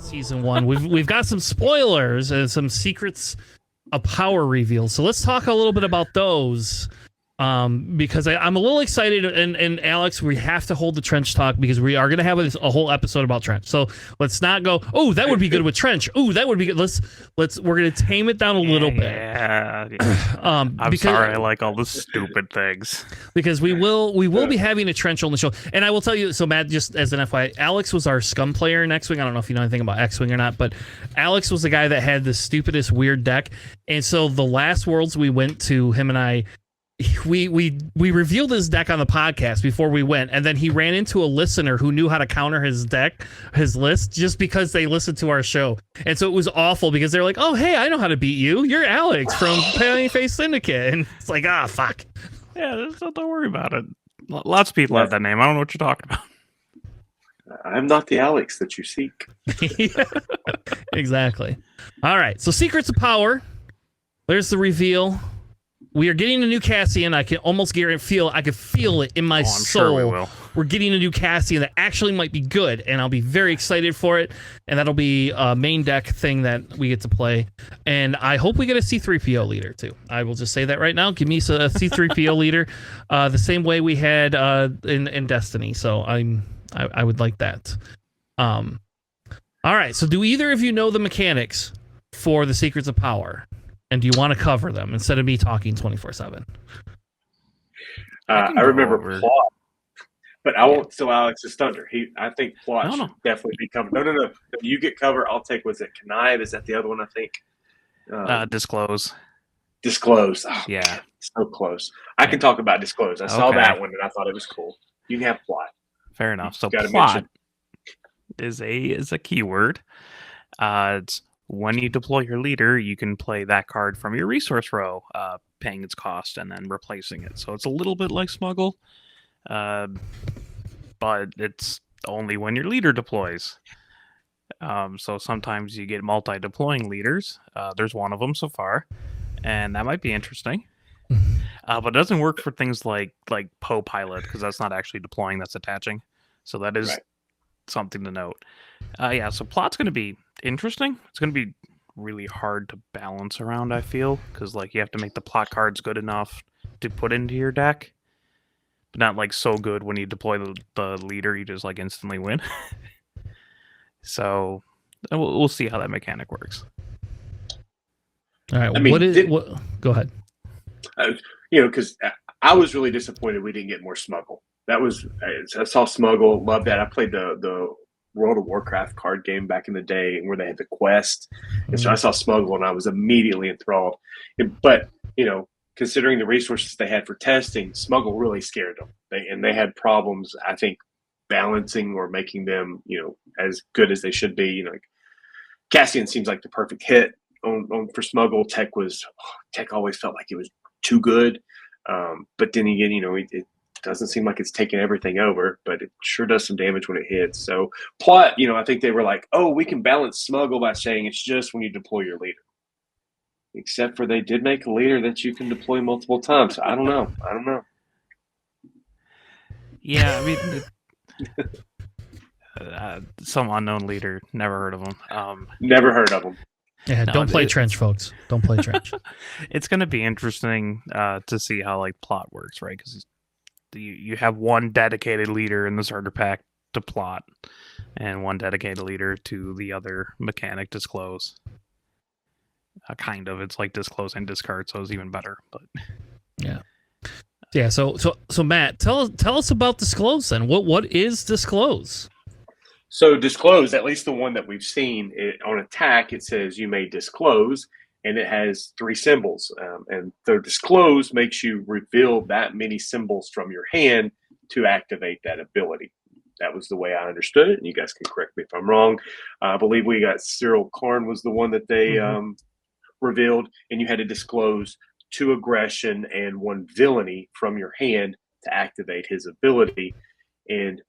season 1. We've got some spoilers and some secrets of power reveals. So let's talk a little bit about those. Because I'm a little excited, and Alex, we have to hold the Trench talk because we are going to have a whole episode about Trench. So let's not go, oh, that would be good with Trench. Oh, that would be good. We're going to tame it down a little bit. Yeah. I'm sorry, I like all the stupid things. Because we will be having a Trench on the show. And I will tell you, so Matt, just as an FYI, Alex was our scum player in X-Wing. I don't know if you know anything about X-Wing or not, but Alex was the guy that had the stupidest weird deck. And so the last Worlds we went to, him and I, we revealed his deck on the podcast before we went, and then he ran into a listener who knew how to counter his list, just because they listened to our show. And so it was awful because they're like, oh, hey, I know how to beat you. You're Alex from Penny Face Syndicate. And it's like, fuck. Yeah, don't worry about it. Lots of people have that name. I don't know what you're talking about. I'm not the Alex that you seek. Exactly. All right, so Secrets of Power. There's the reveal. We are getting a new Cassian. I can almost feel it in my soul. Sure we will. We're getting a new Cassian that actually might be good, and I'll be very excited for it. And that'll be a main deck thing that we get to play. And I hope we get a C-3PO leader too. I will just say that right now. Give me a C-3PO leader, the same way we had in Destiny. So I would like that. All right. So do either of you know the mechanics for the Secrets of Power? And do you want to cover them instead of me talking 24/7? I remember Plot, but I won't steal Alex's thunder. I think Plot should definitely be covered. No. You get cover. I'll take. Was it Connive? Is that the other one? I think. Disclose. Disclose. Oh, yeah, God, so close. I can talk about Disclose. I saw that one and I thought it was cool. You can have Plot. Fair enough. So Plot is a keyword. It's when you deploy your leader, you can play that card from your resource row, paying its cost and then replacing it. So it's a little bit like Smuggle, but it's only when your leader deploys. So sometimes you get multi-deploying leaders. There's one of them so far, and that might be interesting. But it doesn't work for things like Poe Pilot, because that's not actually deploying, that's attaching. So that is something to note. So Plot's going to be interesting. It's going to be really hard to balance around, I feel, because you have to make the Plot cards good enough to put into your deck, but not so good when you deploy the leader, you just instantly win. So we'll see how that mechanic works. All right. Go ahead. Because I was really disappointed we didn't get more Smuggle. I saw Smuggle, loved that. I played the World of Warcraft card game back in the day where they had the quest. And so I saw Smuggle and I was immediately enthralled. But, considering the resources they had for testing, Smuggle really scared them. They had problems, I think, balancing or making them, as good as they should be. Cassian seems like the perfect hit for Smuggle. Tech always felt like it was too good. But then again, it doesn't seem like it's taking everything over, but it sure does some damage when it hits. So Plot, I think they were like, oh, we can balance Smuggle by saying it's just when you deploy your leader. Except for they did make a leader that you can deploy multiple times. I don't know. Yeah, I mean, some unknown leader. Never heard of him. Never heard of him. Yeah, don't play Trench, folks. Don't play Trench. It's going to be interesting to see how Plot works, right? Because you have one dedicated leader in the starter pack to Plot, and one dedicated leader to the other mechanic, Disclose. Kind of, it's like Disclose and Discard, so it's even better. But yeah. So Matt, tell us about Disclose then. What is Disclose? So Disclose, at least the one that we've seen on attack, it says you may disclose, and it has 3 symbols. And the Disclose makes you reveal that many symbols from your hand to activate that ability. That was the way I understood it, and you guys can correct me if I'm wrong. I believe we got Cyril Karn was the one that they revealed, and you had to disclose 2 aggression and 1 villainy from your hand to activate his ability. And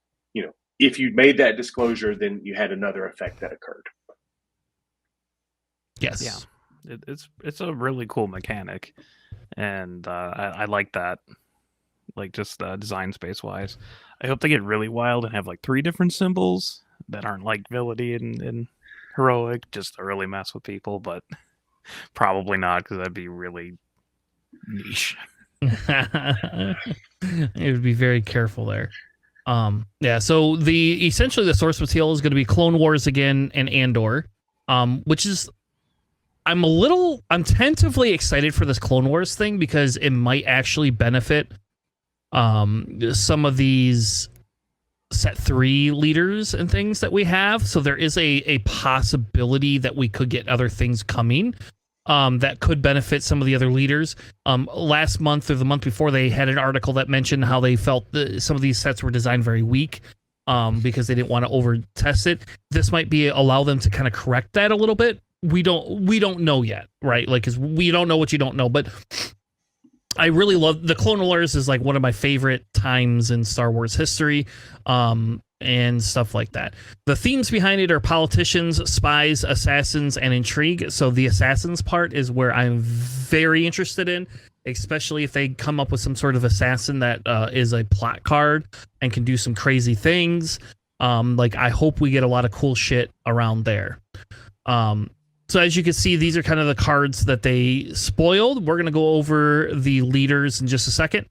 if you made that disclosure, then you had another effect that occurred. Yes. Yeah. It's a really cool mechanic, and I like that. Just design space wise, I hope they get really wild and have 3 different symbols that aren't villainy and heroic just to really mess with people, but probably not because that'd be really niche. It would be very careful there. Yeah, so essentially the source material is going to be Clone Wars again and Andor, which is I'm tentatively excited for this Clone Wars thing because it might actually benefit some of these set 3 leaders and things that we have. So there is a possibility that we could get other things coming that could benefit some of the other leaders. Last month or the month before, they had an article that mentioned how they felt some of these sets were designed very weak because they didn't want to over test it. This might be allow them to kind of correct that a little bit. We don't know yet, right? Like, because we don't know what you don't know, but I really love the Clone Wars is like one of my favorite times in Star Wars history, and stuff like that. The themes behind it are politicians, spies, assassins, and intrigue. So the assassins part is where I'm very interested in, especially if they come up with some sort of assassin that is a plot card and can do some crazy things. Like, I hope we get a lot of cool shit around there. So as you can see, these are kind of the cards that they spoiled. We're going to go over the leaders in just a second.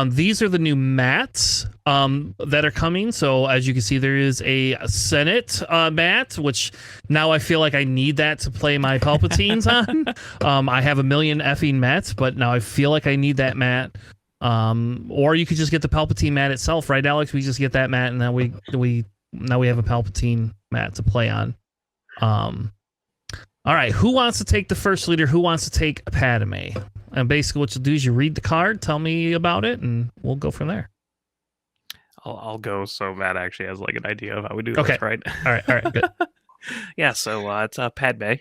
These are the new mats that are coming. So as you can see, there is a Senate mat, which now I feel like I need that to play my Palpatines on. I have a million effing mats, but now I feel like I need that mat. Or you could just get the Palpatine mat itself, right, Alex? We just get that mat, and now we have a Palpatine mat to play on. All right, who wants to take the first leader? Who wants to take Padme? And basically what you'll do is you read the card, tell me about it, and we'll go from there. I'll go. So Matt actually has like an idea of how we do Okay. this, right? All right, good. Yeah, so it's Padme.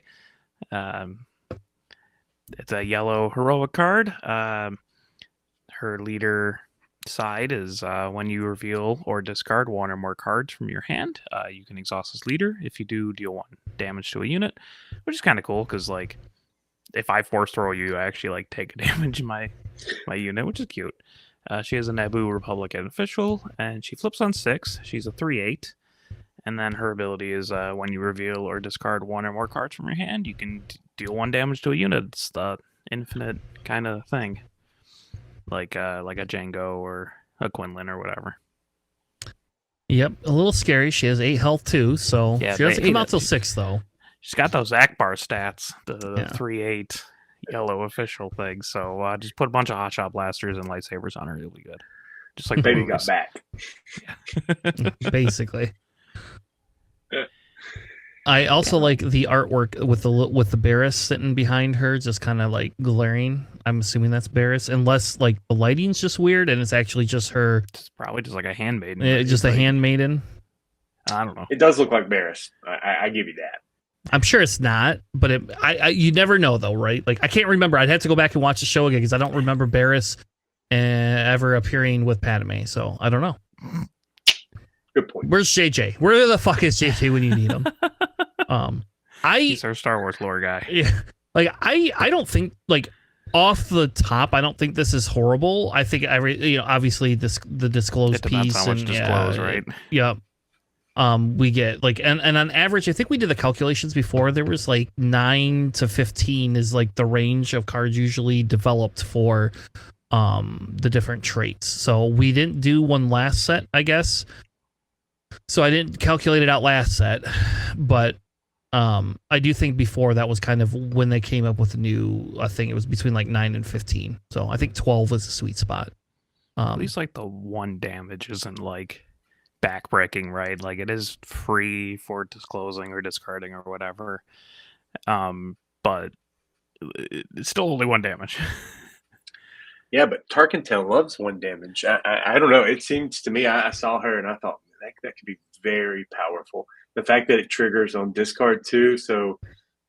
It's a yellow heroic card. Her leader side is when you reveal or discard one or more cards from your hand, you can exhaust this leader. If you do, deal 1 damage to a unit, which is kind of cool because, like, if I force throw you, I actually like take a damage in my unit, which is cute. She is a Naboo Republican official, and she flips on 6. She's a 3/8, and then her ability is when you reveal or discard one or more cards from your hand, you can deal 1 damage to a unit. It's the infinite kind of thing, like a Django or a Quinlan or whatever. Yep, a little scary. She has 8 health too, so Yeah, she doesn't come out till 6 though. She's got those Akbar stats, the 3/8 yellow official thing. So just put a bunch of hotshot blasters and lightsabers on her. It'll be good. Just like Baby got back. Basically. I also like the artwork with the Barriss sitting behind her, just kind of like glaring. I'm assuming that's Barriss, unless like the lighting's just weird and it's actually just her. It's probably just like a handmaiden. Just a handmaiden. I don't know. It does look like Barriss. I give you that. I'm sure it's not, but you never know though, right? Like, I can't remember. I'd have to go back and watch the show again because I don't remember Barriss ever appearing with Padme, so I don't know. Good point. Where's JJ? Where the fuck is JJ when you need him? He's our Star Wars lore guy. Yeah, like I don't think, like, off the top, I don't think this is horrible. I think obviously the disclosed piece how much and disclose, right? Yeah. We get like and on average, I think we did the calculations before. There was like 9 to 15 is like the range of cards usually developed for the different traits. So we didn't do one last set, I guess. So I didn't calculate it out last set, but I do think before that was kind of when they came up with the new. I think it was between like 9 and 15. So I think 12 was a sweet spot. At least like the 1 damage isn't like backbreaking, right? Like, it is free for disclosing or discarding or whatever, but it's still only 1 damage. Yeah, but Tarkentel loves 1 damage. I don't know. It seems to me, I saw her and I thought that could be very powerful. The fact that it triggers on discard too, so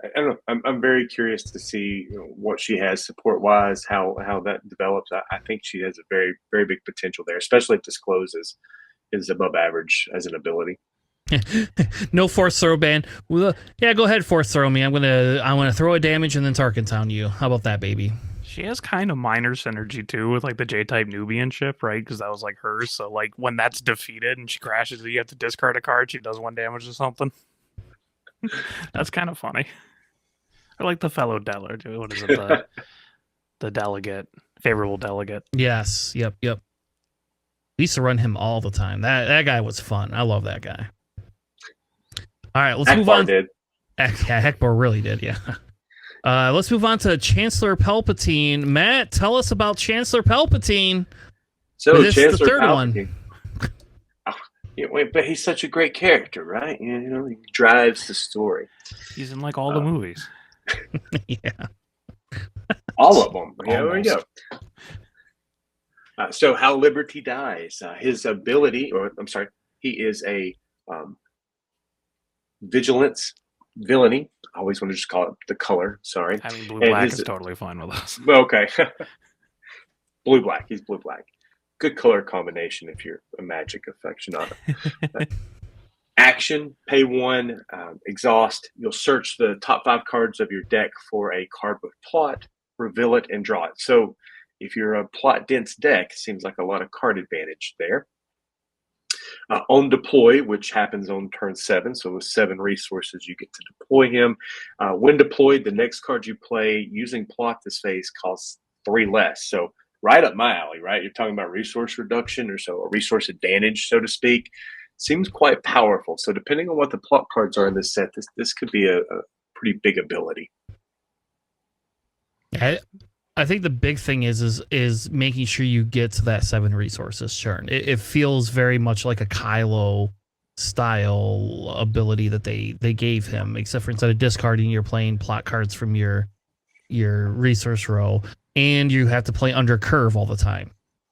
I don't know. I'm very curious to see what she has support wise, how that develops. I think she has a very, very big potential there, especially if Disclose is above average as an ability. No force throw ban. Well, yeah, go ahead, force throw me. I'm gonna throw a damage and then Tarkentown you. How about that, baby? She has kind of minor synergy too with like the J-type Nubian ship, right? Because that was like hers. So like when that's defeated and she crashes, you have to discard a card. She does 1 damage or something. That's kind of funny. I like the fellow delegate. What is it? The delegate, favorable delegate. Yes. Yep. We used to run him all the time. That guy was fun. I love that guy. All right, let's move on. Did. Heckbar really did, yeah. Let's move on to Chancellor Palpatine. Matt, tell us about Chancellor Palpatine. So this Chancellor is the third Palpatine. one. Yeah, but he's such a great character, right? He drives the story. He's in like all the movies. Yeah. All of them. Yeah, There we go. So how Liberty dies. His ability, he is a villainy. I always want to just call it the color. Sorry. I mean, blue-black is totally fine with us. Okay. Blue-black. He's blue-black. Good color combination if you're a Magic aficionado. Action, pay 1, exhaust. You'll search the top 5 cards of your deck for a card with plot, reveal it, and draw it. So if you're a plot-dense deck, seems like a lot of card advantage there. On deploy, which happens on turn 7, so with 7 resources, you get to deploy him. When deployed, the next card you play using plot this phase costs 3 less. So right up my alley, right? You're talking about resource reduction or so, a resource advantage, so to speak. Seems quite powerful. So depending on what the plot cards are in this set, this could be a pretty big ability. I think the big thing is making sure you get to that 7 resources churn. It feels very much like a Kylo style ability that they gave him, except for instead of discarding, you're playing plot cards from your resource row, and you have to play under curve all the time.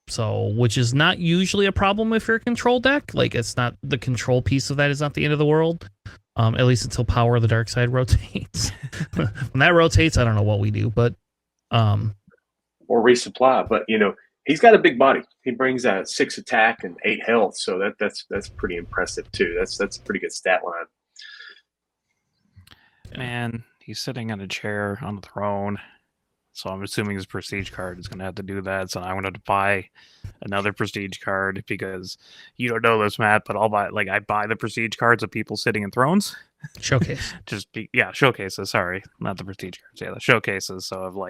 So, which is not usually a problem if you're a control deck. Like, it's not, the control piece of that is not the end of the world. At least until Power of the Dark Side rotates. When that rotates, I don't know what we do, but or resupply. But he's got a big body. He brings out 6 attack and 8 health, so that's pretty impressive too. That's a pretty good stat line. Man, he's sitting on a chair on the throne. So I'm assuming his prestige card is going to have to do that. So I'm going to buy another prestige card because you don't know this, Matt, but I buy the prestige cards of people sitting in thrones. Showcase. Showcases. Sorry, not the prestige cards. Yeah, the showcases. So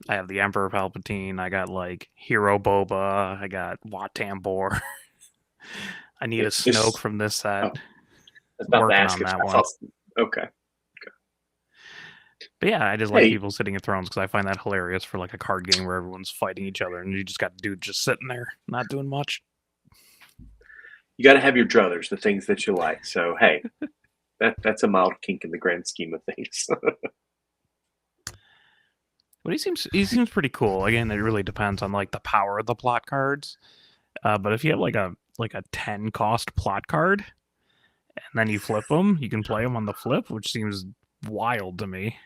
I have the Emperor Palpatine. I got Hero Boba. I got Wat Tambor. I need a Snoke from this set. Oh, that's not working basket. on that one. Okay. But yeah, I just like people sitting in thrones because I find that hilarious for a card game where everyone's fighting each other and you just got dude just sitting there not doing much. You got to have your druthers, the things that you like. So hey, that's a mild kink in the grand scheme of things. But he seems pretty cool. Again, it really depends on the power of the plot cards. But if you have a 10 cost plot card and then you flip them, you can play them on the flip, which seems wild to me.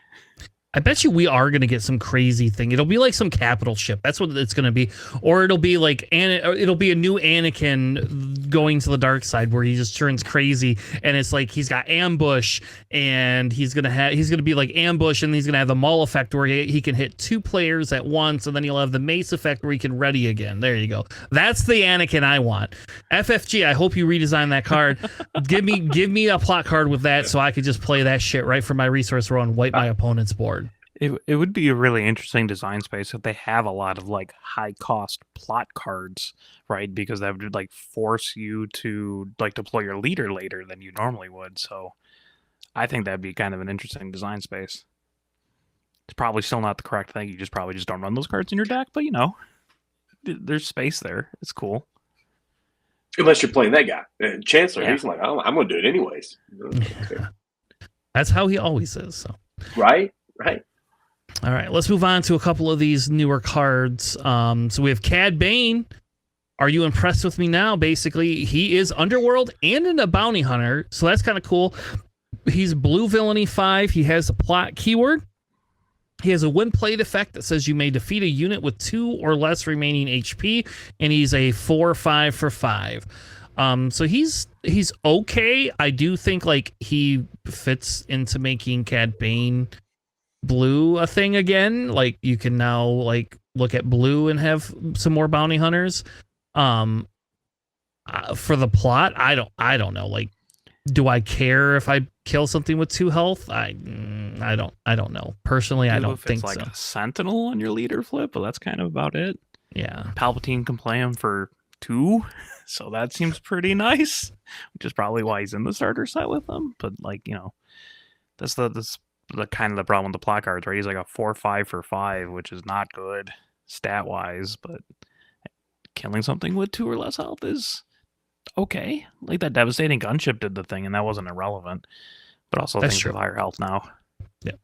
I bet you we are going to get some crazy thing. It'll be like some capital ship. That's what it's going to be. Or it'll be it'll be a new Anakin going to the dark side where he just turns crazy. And it's like he's got ambush and he's going to be like ambush and he's going to have the Maul effect where he can hit 2 players at once. And then he'll have the mace effect where he can ready again. There you go. That's the Anakin I want. FFG, I hope you redesign that card. give me a plot card with that so I could just play that shit right from my resource row and wipe my opponent's board. It would be a really interesting design space if they have a lot of high cost plot cards, right? Because that would force you to deploy your leader later than you normally would. So I think that'd be kind of an interesting design space. It's probably still not the correct thing. You probably just don't run those cards in your deck, but there's space there. It's cool. Unless you're playing that guy, Chancellor. Yeah. He's like, oh, I'm going to do it anyways. Okay. That's how he always is. So right. All right, let's move on to a couple of these newer cards. So we have Cad Bane. Are you impressed with me now? Basically, he is Underworld and a bounty hunter, so that's kind of cool. He's blue villainy 5. He has a plot keyword. He has a win played effect that says you may defeat a unit with 2 or less remaining HP, and he's a 4/5 for 5. So he's okay. I do think he fits into making Cad Bane blue a thing again. You can now look at blue and have some more bounty hunters. For the plot, I don't know. Do I care if I kill something with 2 health, I don't know. Personally, I don't think it's like so. a sentinel on your leader flip, but that's kind of about it. Yeah. Palpatine can play him for 2, so that seems pretty nice, which is probably why he's in the starter set with them. But like, that's the kind of the problem with the plot cards, right? He's like a 4/5 for 5, which is not good stat wise, but killing something with 2 or less health is okay. Like that devastating gunship did the thing, and that wasn't irrelevant. But also That's things true. with higher health now. Yeah.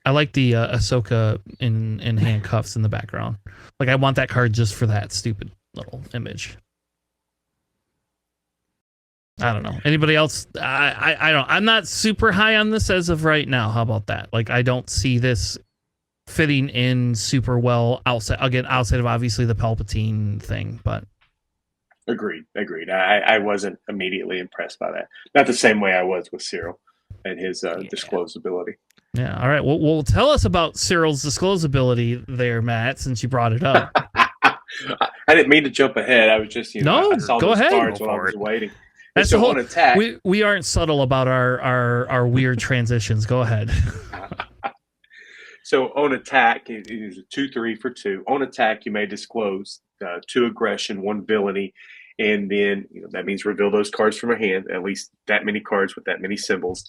I like the Ahsoka in handcuffs in the background. Like I want that card just for that stupid little image. I don't know. Anybody else? I don't. I'm not super high on this as of right now. How about that? Like I don't see this fitting in super well outside of obviously the Palpatine thing, but Agreed. I wasn't immediately impressed by that. Not the same way I was with Cyril and his disclosability. yeah. All right. Well, tell us about Cyril's disclosability there, Matt, since you brought it up. I didn't mean to jump ahead. I was just, No, I saw go those ahead. cards Go while I for was it. waiting. That's so the whole on attack. We aren't subtle about our weird transitions. Go ahead. So on attack, it is a 2/3 for 2. On attack, you may disclose 2 aggression, 1 villainy, and then that means reveal those cards from a hand, at least that many cards with that many symbols.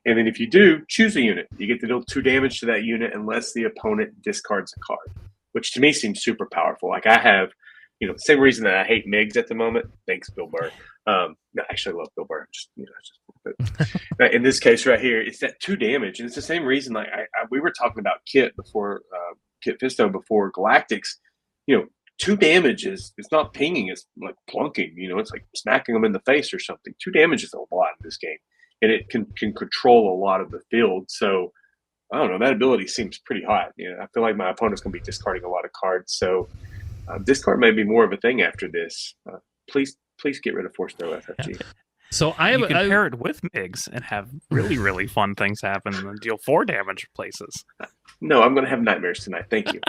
And then if you do, choose a unit. You get to deal 2 damage to that unit unless the opponent discards a card, which to me seems super powerful. Like I have, same reason that I hate Migs at the moment. Thanks, Bill Burr. No, actually, I love Bill Burr. But in this case right here, it's that 2 damage, and it's the same reason. Like we were talking about Kit before, Kit Fisto before Galactics. 2 damage is it's not pinging; it's like plunking. It's like smacking them in the face or something. 2 damage is a lot in this game, and it can control a lot of the field. So I don't know. That ability seems pretty hot. I feel like my opponent's going to be discarding a lot of cards. So discard may be more of a thing after this. Please get rid of Force No FFG. Yeah. So you can pair it with Migs and have really, really fun things happen and then deal 4 damage places. No, I'm going to have nightmares tonight. Thank you.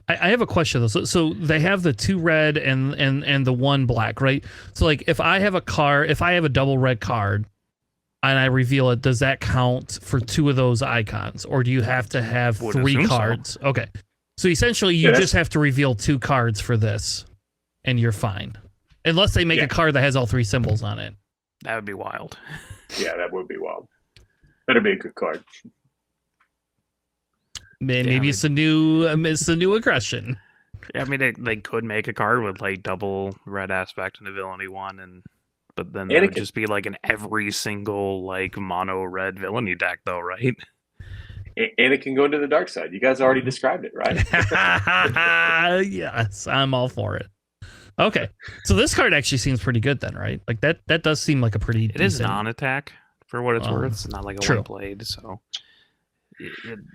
I have a question though. So they have the 2 red and the 1 black, right? So like if I have a double red card and I reveal it, does that count for 2 of those icons, or do you have to have 3 cards? So. Okay. So essentially, you just have to reveal 2 cards for this, and you're fine, unless they make a card that has all 3 symbols on it. That would be wild. Yeah, that would be wild. That'd be a good card. Maybe it's a new aggression. Yeah, I mean, they could make a card with like double red aspect and a villainy 1, but then that would just be like an every single like mono red villainy deck, though, right? And it can go into the dark side. You guys already described it, right? Yes, I'm all for it. Okay, so this card actually seems pretty good then, right? Like that does seem like a pretty. It is non-attack for what it's worth. It's not like a 1 blade, so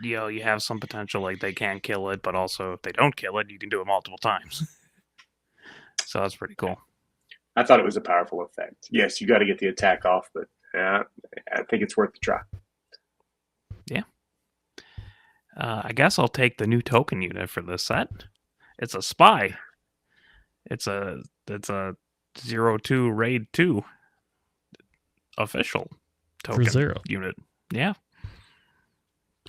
you have some potential. Like they can't kill it, but also if they don't kill it, you can do it multiple times. So that's pretty cool. I thought it was a powerful effect. Yes, you got to get the attack off, but I think it's worth the try. Yeah. I guess I'll take the new token unit for this set. It's a spy. It's a 0-2 raid 2 official token for 0 unit. Yeah.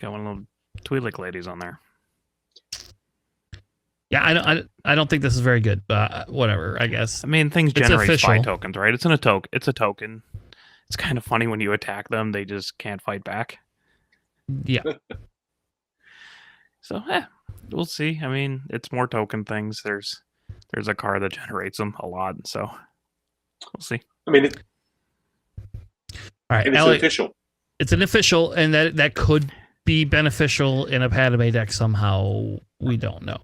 Got one of the Twi'lek ladies on there. Yeah, I don't think this is very good, but whatever, I guess. I mean, things generate spy tokens, right? It's a token. It's kind of funny when you attack them, they just can't fight back. Yeah. So, we'll see. I mean, it's more token things. There's a card that generates them a lot, so we'll see. I mean, all right, and it's an official. It's an official, and that could be beneficial in a Padme deck somehow. We don't know.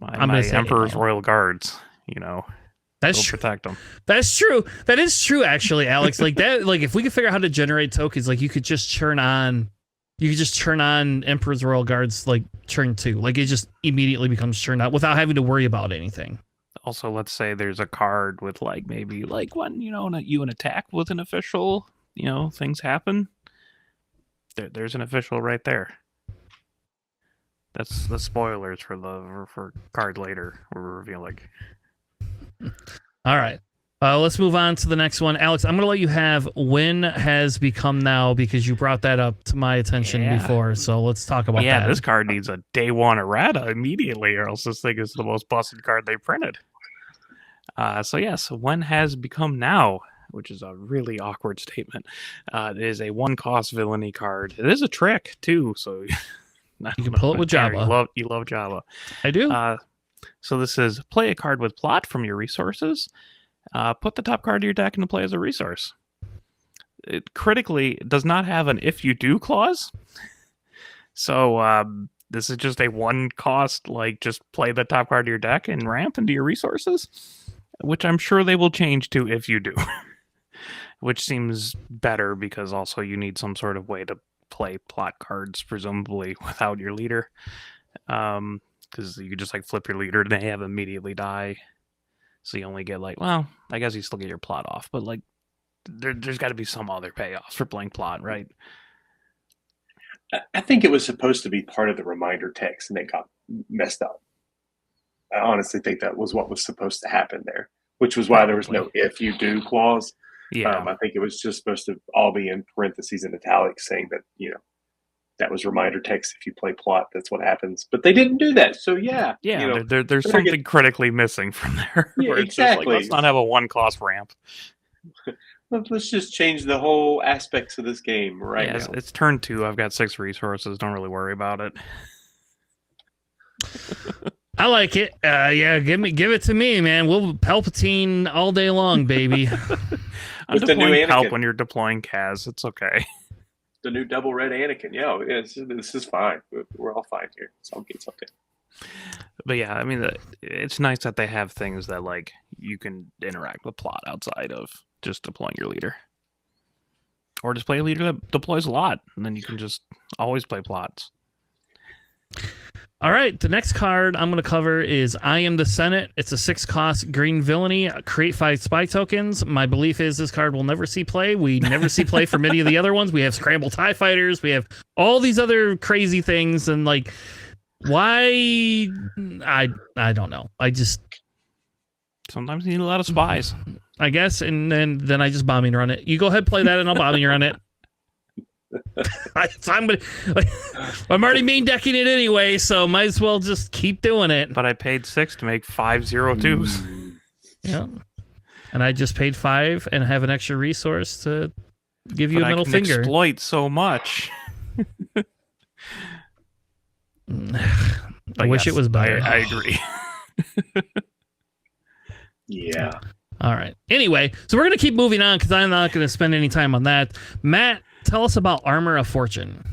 I'm going to say Emperor's Royal Guards, That's true. Protect them. That's true. That is true, actually, Alex. Like that. Like if we could figure out how to generate tokens, like you could just turn on Emperor's Royal Guards like turn 2. Like it just immediately becomes turned on without having to worry about anything. Also, let's say there's a card with like maybe like when you an attack with an official, things happen. There's an official right there. That's the spoilers for card later we're revealing. All right. Let's move on to the next one. Alex, I'm going to let you have when has become now because you brought that up to my attention before. So let's talk about that. Yeah, this card needs a day one errata immediately, or else this thing is the most busted card they printed. So when has become now, which is a really awkward statement. It is a 1-cost villainy card. It is a trick, too, so you can pull it with Java. You love Java. I do. So this is play a card with plot from your resources. Put the top card of your deck into play as a resource. It critically does not have an if you do clause. So this is just a 1-cost, like just play the top card of your deck and ramp into your resources, which I'm sure they will change to if you do. Which seems better because also you need some sort of way to play plot cards, presumably, without your leader. Because you could just like flip your leader and they have immediately die. So you only get like, well, I guess you still get your plot off, but like there's got to be some other payoff for playing plot, right? I think it was supposed to be part of the reminder text and it got messed up. I honestly think that was what was supposed to happen there, which was why there was no if you do clause. Yeah. I think it was just supposed to all be in parentheses and italics saying that, that was reminder text. If you play plot, that's what happens. But they didn't do that. So, yeah. There's something critically missing from there. Yeah, where it's just exactly. like, let's not have a 1-cost ramp. Let's just change the whole aspects of this game now. It's turn 2. I've got 6 resources. Don't really worry about it. I like it. Give it to me, man. We'll Palpatine all day long, baby. I'm deploying Palp when you're deploying Kaz. It's okay. The new double red Anakin. This is fine. We're all fine here. It's okay. But yeah, I mean, it's nice that they have things that like you can interact with plot outside of just deploying your leader, or just play a leader that deploys a lot, and then you can just always play plots. All right, the next card I'm going to cover is I Am the Senate. It's a 6-cost green villainy. Create 5 spy tokens. My belief is this card will never see play. We never see play for many of the other ones. We have Scramble TIE Fighters. We have all these other crazy things. And, like, why? I don't know. Sometimes you need a lot of spies. I guess, and then I just bombing run it. You go ahead, play that, and I'll bombing run it. I'm already main decking it anyway, so might as well just keep doing it. But I paid 6 to make 5 0-2s. Yeah, and I just paid 5 and have an extra resource to give you a middle finger. Exploit so much. I wish it was better. I agree. Yeah. All right. Anyway, so we're gonna keep moving on because I'm not gonna spend any time on that. Matt, tell us about Armor of Fortune.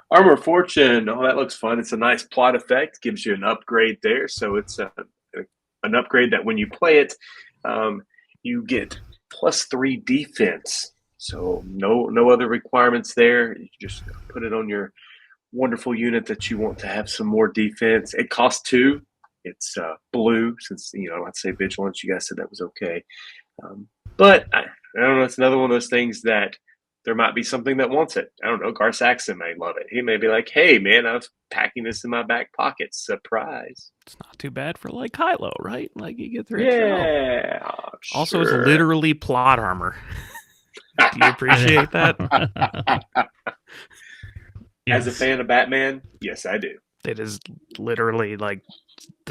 Armor of Fortune. Oh, that looks fun. It's a nice plot effect. Gives you an upgrade there. So it's an upgrade that when you play it, you get +3 defense. So no other requirements there. You just put it on your wonderful unit that you want to have some more defense. It costs 2. It's blue since, I'd say vigilance. You guys said that was okay. But I don't know. It's another one of those things that there might be something that wants it. I don't know. Gar Saxon may love it. He may be like, hey, man, I was packing this in my back pocket. Surprise. It's not too bad for like Kylo, right? Like you get 3 Yeah. Sure. Also, it's literally plot armor. Do you appreciate that? As a fan of Batman, yes, I do. It is literally like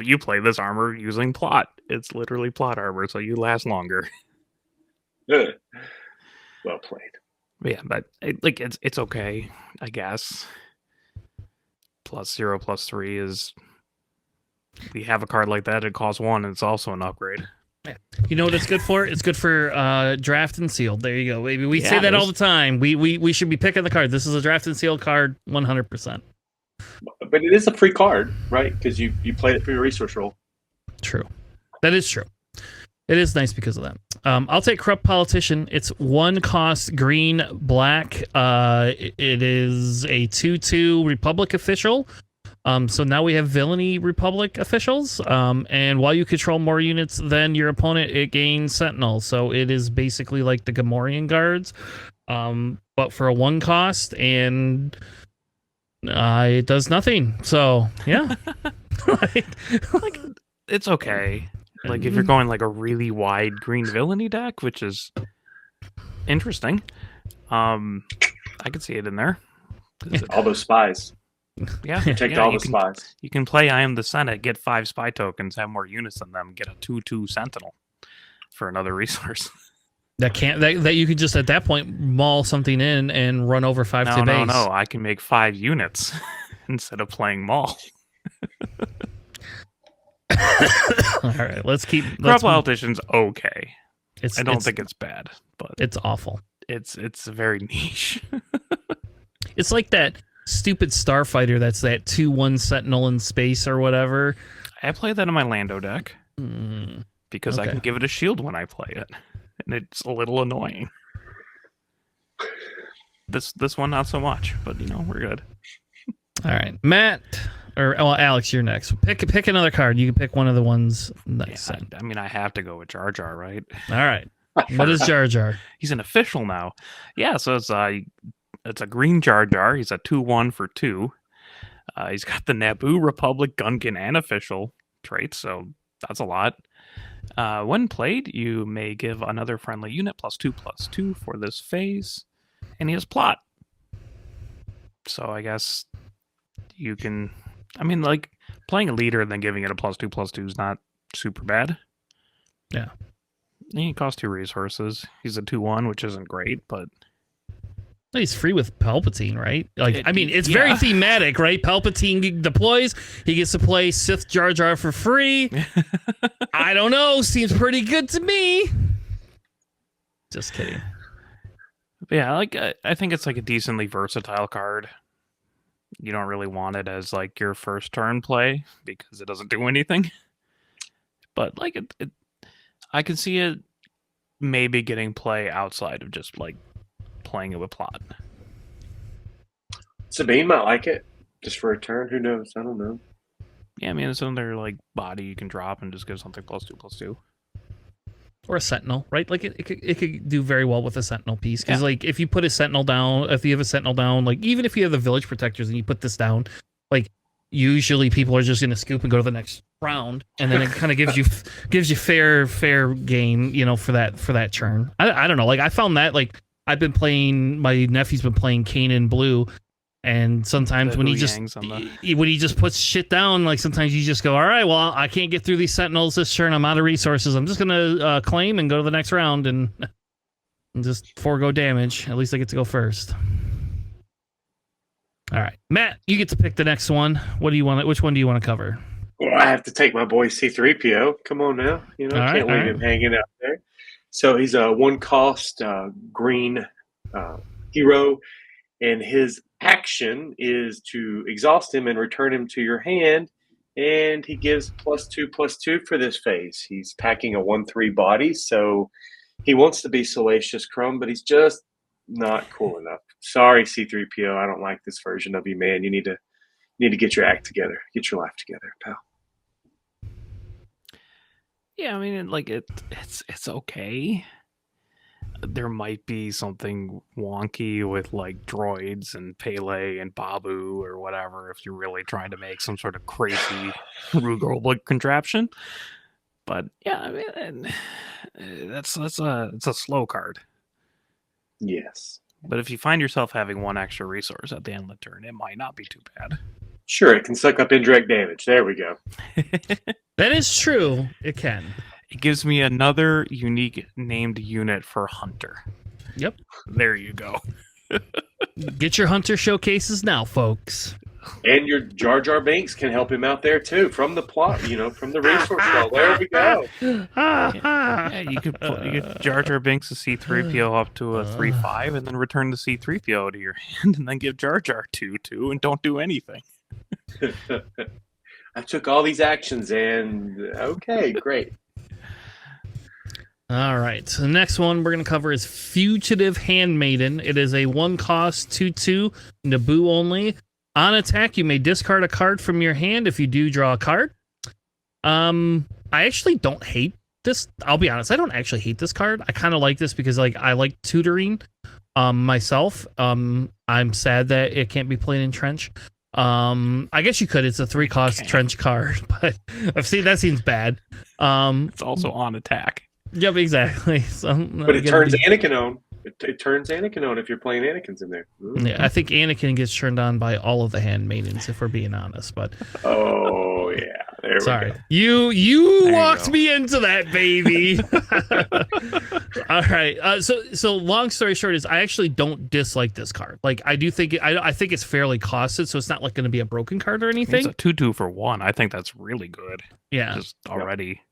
you play this armor using plot. It's literally plot armor, so you last longer. Well played. Yeah, but it's okay, I guess. +0, +3 is. We have a card like that. It costs 1, and it's also an upgrade. You know what it's good for? It's good for draft and sealed. There you go, baby. We say that all the time. We should be picking the card. This is a draft and sealed card, 100%. But it is a free card, right? Because you played it for your resource roll. True. That is true. It is nice because of that. I'll take Corrupt Politician. It's 1-cost green, black. It is a 2/2 Republic official. So now we have Villainy Republic officials. And while you control more units than your opponent, it gains Sentinel. So it is basically like the Gamorrean guards, but for a 1-cost, and it does nothing. So yeah, like it's okay. Like if you're going like a really wide green villainy deck, which is interesting, I could see it in there. All those spies. Yeah, Protect all the spies. You can play I Am the Senate, get 5 spy tokens, have more units than them, get a 2/2 Sentinel for another resource. That you could just at that point maul something in and run over 5 to base. No, I can make 5 units instead of playing maul. All right, let's Politician's okay. I don't think it's bad, but it's awful. It's very niche. It's like that stupid starfighter that's that 2/1 Sentinel in space or whatever. I play that in my Lando deck because I can give it a shield when I play it, and it's a little annoying. This one not so much, but we're good. All right, Matt. Alex, you're next. Pick another card. You can pick one of the ones. Nice. I mean, I have to go with Jar Jar, right? All right. What is Jar Jar? He's an official now. Yeah, so it's a green Jar Jar. He's a 2/1 for 2. He's got the Naboo Republic Gungan and official traits, so that's a lot. When played, you may give another friendly unit +2/+2 for this phase, and he has plot. So I guess you can. I mean, like, playing a leader and then giving it a +2/+2 is not super bad. Yeah. He costs 2 resources. He's a 2/1, which isn't great, but he's free with Palpatine, right? It's very thematic, right? Palpatine deploys. He gets to play Sith Jar Jar for free. I don't know. Seems pretty good to me. Just kidding. But yeah, I think it's like a decently versatile card. You don't really want it as like your first turn play because it doesn't do anything. But like I can see it maybe getting play outside of just like playing it with plot. Sabine might like it just for a turn. Who knows? I don't know. Yeah, I mean, it's another like body you can drop and just give something +2/+2. Or a Sentinel, right? Like it could do very well with a Sentinel piece. Because like if you put a Sentinel down, if you have a Sentinel down, like even if you have the Village Protectors and you put this down, like usually people are just gonna scoop and go to the next round, and then it kind of gives you fair gain, for that churn. I don't know. Like I found that like I've been playing, my nephew's been playing Kanan Blue, and sometimes when he just puts shit down, like sometimes you just go, all right, well, I can't get through these Sentinels this turn. I'm out of resources. I'm just gonna claim and go to the next round and just forego damage. At least I get to go first. All right, Matt, you get to pick the next one. What do you want? Which one do you want to cover? Well, I have to take my boy C-3PO. Come on now, can't leave him hanging out there. So he's a 1-cost green hero, and his action is to exhaust him and return him to your hand, and he gives +2/+2 for this phase. He's packing a 1/3 body, so he wants to be Salacious Crumb, but he's just not cool enough. Sorry, C-3PO, I don't like this version of you, man. You need to get your act together, get your life together, pal. Yeah, I mean, like it's okay. There might be something wonky with like droids and Pele and Babu or whatever if you're really trying to make some sort of crazy Rube Goldberg contraption. But yeah, I mean, it's a slow card. Yes. But if you find yourself having 1 extra resource at the end of the turn, it might not be too bad. Sure, it can suck up indirect damage. There we go. That is true. It can. It gives me another unique named unit for Hunter. Yep. There you go. Get your Hunter showcases now, folks. And your Jar Jar Binks can help him out there too, from the plot, from the resource wall. There we go. Yeah, you could Jar Jar Binks a C-3PO up to a 3/5, and then return the C-3PO to your hand, and then give Jar Jar 2/2, and don't do anything. I took all these actions, and okay, great. All right, so the next one we're going to cover is Fugitive Handmaiden. It is a 1-cost 2/2 Naboo only. On attack, you may discard a card from your hand if you do draw a card. I actually don't hate this. I'll be honest, I don't actually hate this card. I kind of like this because I like tutoring myself. I'm sad that it can't be played in Trench. I guess you could. It's a 3-cost trench card, but I've seen that seems bad. It's also on attack. Yep, exactly. So, but it turns Anakin on. It turns Anakin on if you're playing Anakin's in there. Yeah, I think Anakin gets turned on by all of the handmaidens, if we're being honest. But oh yeah, there sorry, we go. you walked me into that, baby. All right. So long story short is I actually don't dislike this card. Like I do think I think it's fairly costed, so it's not like going to be a broken card or anything. It's a 2/2 for 1. I think that's really good. Yeah, just already.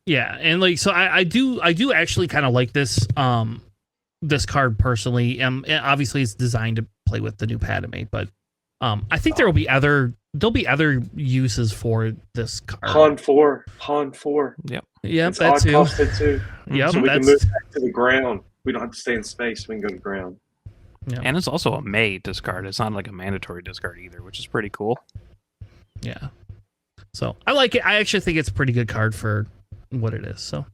Yeah, and like so I do actually kind of like this this card personally. Obviously it's designed to play with the new Padme, but I think there'll be other uses for this card. Han 4. Yep, it's that too. Costed too. Yep, so we can move back to the ground. We don't have to stay in space. We can go to the ground. Yep. And it's also a may discard. It's not like a mandatory discard either, which is pretty cool. Yeah. So I like it. I actually think it's a pretty good card for what it is. So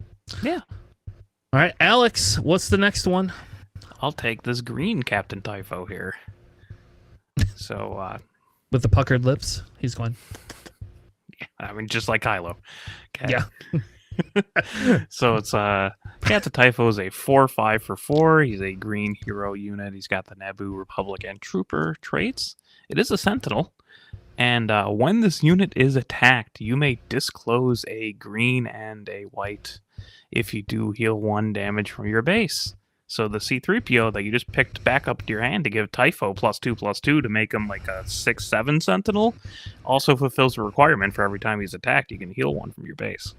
yeah. All right, Alex, what's the next one? I'll take this green Captain Typho here. So with the puckered lips, he's going. Yeah, I mean just like Kylo. Okay. Yeah. So it's Captain Typho is a 4/5 for 4. He's a green hero unit. He's got the Naboo, Republic, and Trooper traits. It is a Sentinel. And when this unit is attacked, you may disclose a green and a white. If you do, heal 1 damage from your base. So the C-3PO that you just picked back up to your hand to give Typho +2/+2 to make him like a 6/7 Sentinel also fulfills the requirement for every time he's attacked, you can heal 1 from your base.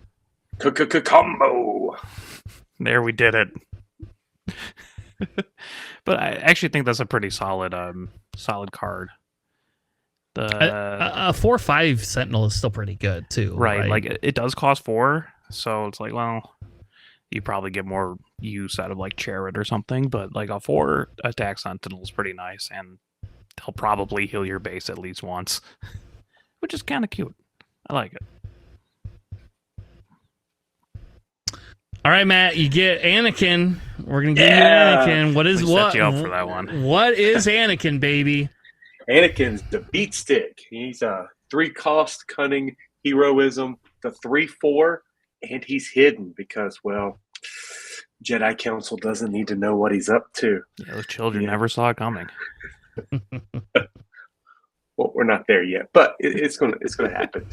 Combo. There, we did it. But I actually think that's a pretty solid card. A 4/5 Sentinel is still pretty good too. Right? Like it does cost 4, so it's like, well, you probably get more use out of like Chariot or something, but like a 4 attack Sentinel is pretty nice, and they'll probably heal your base at least once, which is kind of cute. I like it. All right, Matt, you get Anakin. We're gonna give you Anakin. What is what? Set you up for that one. What is Anakin, baby? Anakin's the beat stick. He's a 3-cost cunning heroism, the 3/4, and he's hidden because, well, Jedi Council doesn't need to know what he's up to. Yeah, those children never saw it coming. Well, we're not there yet, but it's gonna happen.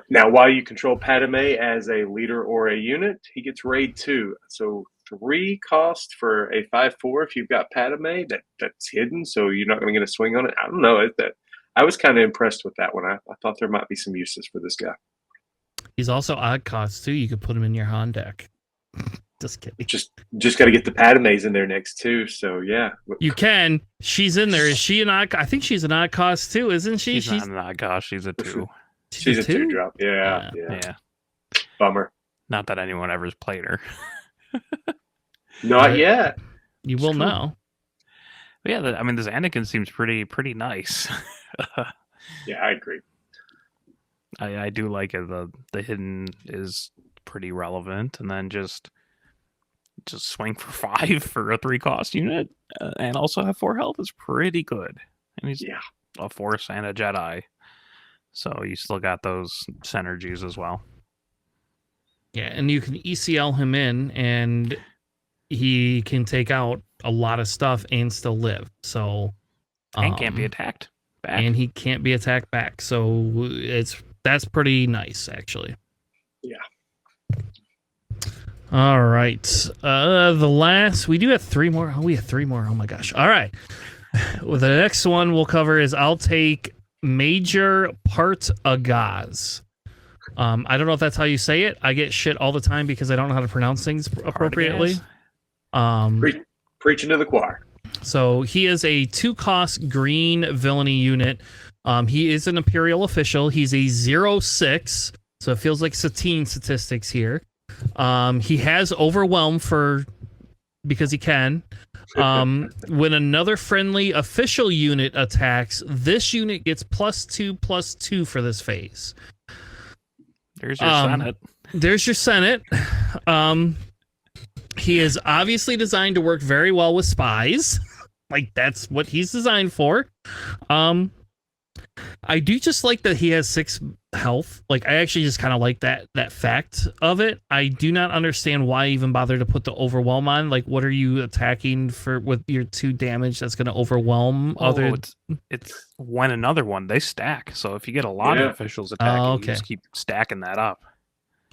Now, while you control Padme as a leader or a unit, he gets raid 2. So 3 cost for a 5/4 if you've got Padme that's hidden, so you're not going to get a swing on it. I don't know. I was kind of impressed with that one. I thought there might be some uses for this guy. He's also odd cost too. You could put him in your Han deck. Just kidding. Just got to get the Padmes in there next too. So yeah, you can. She's in there. Is she an odd? I think she's an odd cost too, isn't she? She's not an odd cost. She's a 2. She's a 2 drop. Yeah. Bummer. Not that anyone ever's played her. Not yet. You will know. But yeah, I mean, this Anakin seems pretty nice. Yeah, I agree. I do like it. The hidden is pretty relevant, and then just swing for 5 for a 3-cost unit, and also have 4 health is pretty good. And he's a Force and a Jedi, so you still got those synergies as well. Yeah, and you can ECL him in, and he can take out a lot of stuff and still live. So and can't be attacked back. And he can't be attacked back. So that's pretty nice, actually. Yeah. All right. The last, we do have 3 more. Oh, we have 3 more. Oh my gosh. All right. Well, the next one we'll cover is I'll take Major Part Agaz. I don't know if that's how you say it. I get shit all the time because I don't know how to pronounce things appropriately. Preaching to the choir. So he is a 2-cost green villainy unit. He is an Imperial official. He's a 0/6, so it feels like Satine statistics here. He has Overwhelm because he can. When another friendly official unit attacks, this unit gets +2/+2 for this phase. There's your Senate. There's your Senate. He is obviously designed to work very well with spies. Like, that's what he's designed for. I do just like that he has 6 health. Like, I actually just kind of like that fact of it. I do not understand why even bother to put the overwhelm on. Like, what are you attacking for with your 2 damage that's going to overwhelm other? It's when another one, they stack. So if you get a lot of officials attacking, you just keep stacking that up.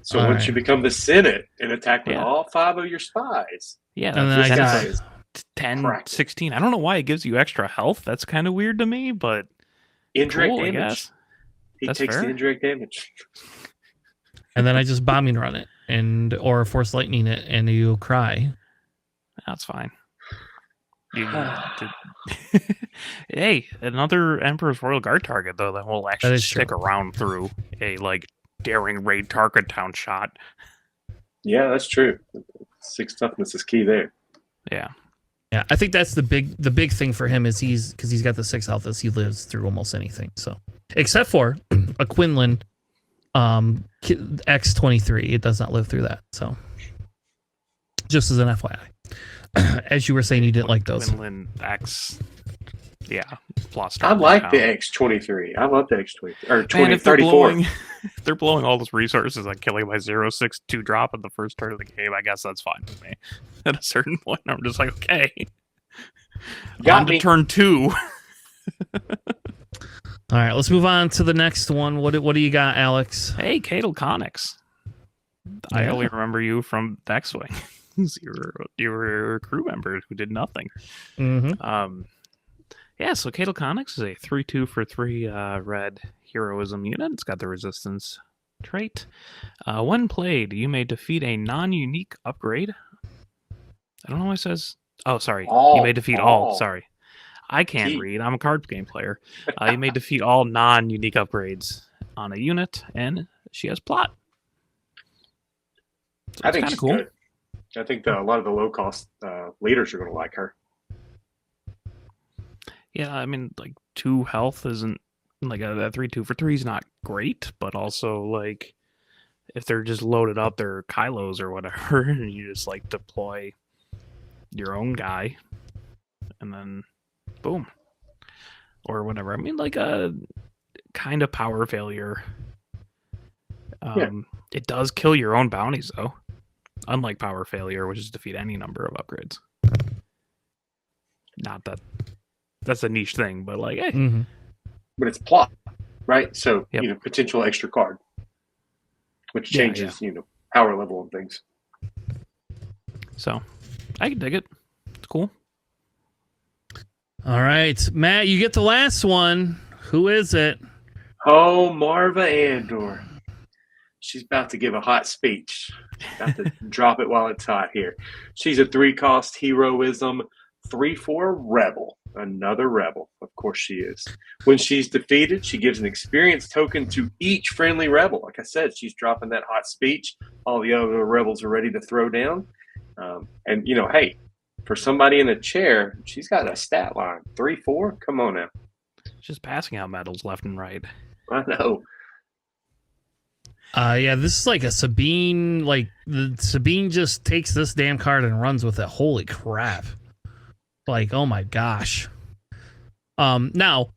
So once you become the Senate and attack with all 5 of your spies. Yeah, and then this I guy guess is 10, 16. I don't know why it gives you extra health. That's kind of weird to me, but indirect cool, damage. I guess. He takes the indirect damage. And then I just bombing run it or force lightning it, and you cry. That's fine. Hey, another Emperor's Royal Guard target though that will actually stick around through a daring raid target town shot. Yeah, that's true. 6 toughness is key there. Yeah. Yeah, I think that's the big thing for him is because he's got the 6 health as he lives through almost anything. So except for a Quinlan X23, it does not live through that. So just as an FYI. As you were saying, you didn't like those. Quinlan X, plus. I like the X23. I love the X23 or 2034. If they're blowing all those resources on killing my 062 drop in the first turn of the game, I guess that's fine with me. At a certain point, I'm just like, okay, on to turn 2. All right, let's move on to the next one. What do you got, Alex? Hey, Cadel Connix. I only remember you from X-Wing. You were a crew member who did nothing. Mm-hmm. So Cadel Connix is a 3/2 for 3 red heroism unit. It's got the resistance trait. When played, you may defeat a non-unique upgrade. I don't know why it says. Oh, sorry. You may defeat all. Sorry. I can't read. I'm a card game player. You may defeat all non-unique upgrades on a unit, and she has plot. So I think she's cool. Good. I think a lot of the low-cost leaders are going to like her. Yeah, I mean, 2 health isn't a 3/2 for 3 is not great, but also if they're just loaded up, they're Kylos or whatever, and you just deploy your own guy, and then boom, or whatever. I mean, a kind of power failure. It does kill your own bounties though. Unlike power failure, which is defeat any number of upgrades. Not that that's a niche thing, but hey. Mm-hmm. But it's plot, right? So, potential extra card, which changes, power level and things. So, I can dig it. It's cool. All right, Matt, you get the last one. Who is it? Oh, Marva Andor. She's about to give a hot speech. About to drop it while it's hot here. She's a 3-cost heroism, 3/4 rebel. Another rebel. Of course she is. When she's defeated, she gives an experience token to each friendly rebel. Like I said, she's dropping that hot speech. All the other rebels are ready to throw down. And, hey, for somebody in a chair, she's got a stat line. 3/4? Come on now. Just passing out medals left and right. I know. This is like a Sabine. Sabine just takes this damn card and runs with it. Holy crap! Oh my gosh. Now,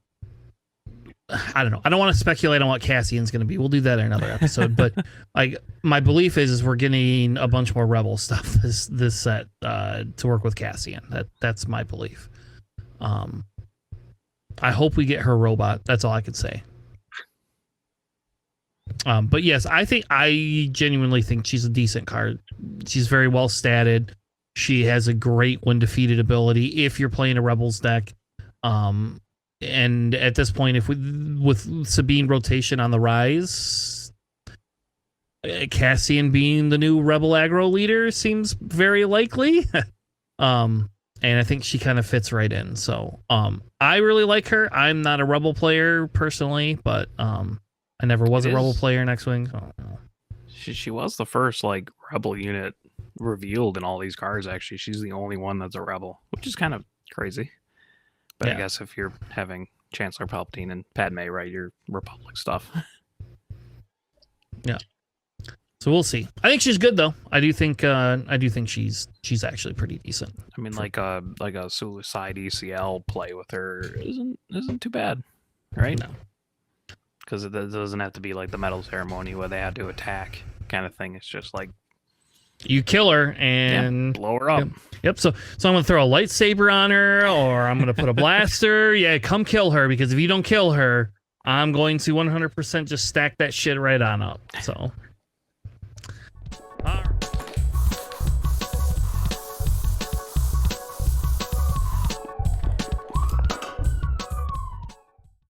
I don't know. I don't want to speculate on what Cassian's going to be. We'll do that in another episode. But my belief is we're getting a bunch more Rebel stuff this set to work with Cassian. That's my belief. I hope we get her robot. That's all I can say. But yes, I genuinely think she's a decent card. She's very well statted. She has a great when defeated ability if you're playing a Rebels deck. And at this point, with Sabine rotation on the rise, Cassian being the new Rebel aggro leader seems very likely. And I think she kind of fits right in. So I really like her. I'm not a Rebel player personally, but I never was a Rebel player in X-Wing. So. She was the first Rebel unit revealed in all these cards. Actually, she's the only one that's a Rebel, which is kind of crazy. But I guess if you're having Chancellor Palpatine and Padme write your Republic stuff, yeah. So we'll see. I think she's good though. I do think she's actually pretty decent. I mean, like a Suicide ECL play with her isn't too bad, right? No. because it doesn't have to be like the medal ceremony where they had to attack kind of thing. It's just like you kill her and blow her up. Yep. So I'm gonna throw a lightsaber on her, or I'm gonna put a blaster. Yeah, come kill her, because if you don't kill her, I'm going to 100% just stack that shit right on up. So